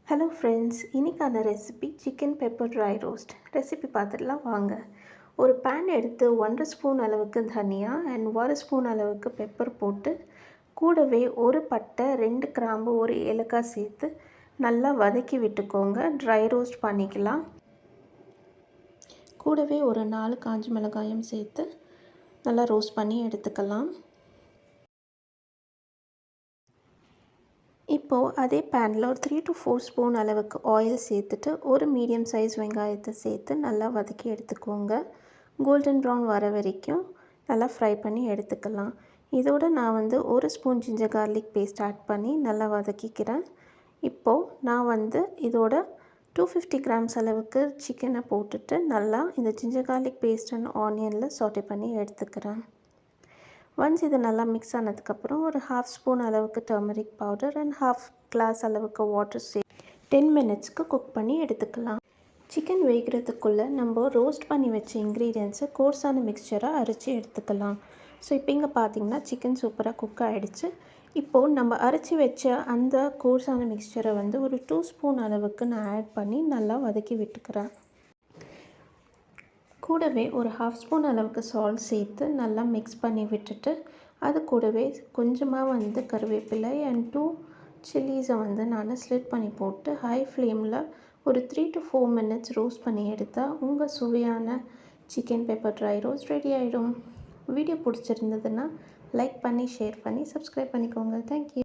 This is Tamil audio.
ஹலோ ஃப்ரெண்ட்ஸ், இன்றைக்கான recipe chicken pepper dry roast. Recipe பார்த்துடலாம் வாங்க. ஒரு பேன் எடுத்து 1.5 ஸ்பூன் அளவுக்கு தனியா அண்ட் 1 ஸ்பூன் அளவுக்கு பெப்பர் போட்டு கூடவே ஒரு பட்டை, 2 கிராம்பு, ஒரு ஏலக்காய் சேர்த்து நல்லா வதக்கி விட்டுக்கோங்க. ட்ரை ரோஸ்ட் பண்ணிக்கலாம். கூடவே ஒரு 4 காஞ்ச மிளகாயும் சேர்த்து நல்லா ரோஸ்ட் பண்ணி எடுத்துக்கலாம். இப்போது அதே பேனில் ஒரு 3 to 4 ஸ்பூன் அளவுக்கு ஆயில் சேர்த்துட்டு ஒரு மீடியம் சைஸ் வெங்காயத்தை சேர்த்து நல்லா வதக்கி எடுத்துக்கோங்க. கோல்டன் ப்ரௌன் வர வரைக்கும் நல்லா ஃப்ரை பண்ணி எடுத்துக்கலாம். இதோடு நான் ஒரு spoon ginger garlic paste add பண்ணி நல்லா வதக்கிக்கிறேன். இப்போது நான் இதோட 250 கிராம்ஸ் அளவுக்கு சிக்கனை போட்டுட்டு நல்லா இந்த ஜிஞ்சர் கார்லிக் பேஸ்ட் அண்ட் ஆனியனில் சாட்டே பண்ணி எடுத்துக்கிறேன். ஒன்ஸ் இது நல்லா மிக்ஸ் ஆனதுக்கப்புறம் ஒரு 1/2 ஸ்பூன் அளவுக்கு டர்மரிக் பவுடர் அண்ட் 1/2 கிளாஸ் அளவுக்கு வாட்டர் சேர்த்து 10 மினிட்ஸ்க்கு குக் பண்ணி எடுத்துக்கலாம். சிக்கன் வேகிறதுக்குள்ளே நம்ம ரோஸ்ட் பண்ணி வச்ச இன்க்ரீடியன்ட்ஸை கோர்ஸான மிக்சராக அரைச்சி எடுத்துக்கலாம். ஸோ இப்போ இங்கே பார்த்திங்கன்னா சிக்கன் சூப்பராக குக் ஆகிடுச்சு. இப்போது நம்ம அரைச்சி வச்ச அந்த கோர்ஸான மிக்சரை ஒரு 2 ஸ்பூன் அளவுக்கு நான் ஆட் பண்ணி நல்லா வதக்கி விட்டுக்கிறேன். கூடவே ஒரு 1/2 ஸ்பூன் அளவுக்கு சால்ட் சேர்த்து நல்லா மிக்ஸ் பண்ணி விட்டுட்டு அது கூடவே கொஞ்சமாக கருவேப்பிலை அண்ட் 2 சில்லிஸை நான் ஸ்லிட் பண்ணி போட்டு ஹை ஃப்ளேமில் ஒரு 3 to 4 மினிட்ஸ் ரோஸ்ட் பண்ணி எடுத்தால் உங்கள் சுவையான chicken pepper dry roast ready ஆகிடும். வீடியோ பிடிச்சிருந்ததுன்னா லைக் பண்ணி, ஷேர் பண்ணி, சப்ஸ்கிரைப் பண்ணிக்கோங்க. தேங்க்யூ.